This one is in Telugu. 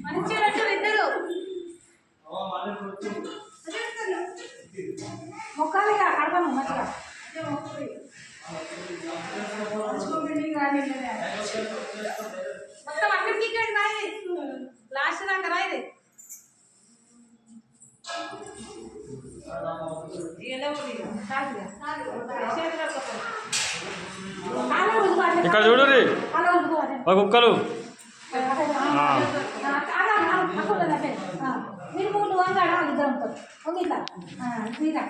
మంచిగా ఇద్దరు మొక్కలుగా కడతాము మంచిగా మొత్తం అక్కడికి ఇక్కడ రాయి లాస్ట్ దాకా రాయి ఇక్కడ చూడు కుక్కలు మీరు మూడు వంగాడా ఇద్దరు ఉంటారు ఒకేలా తీరా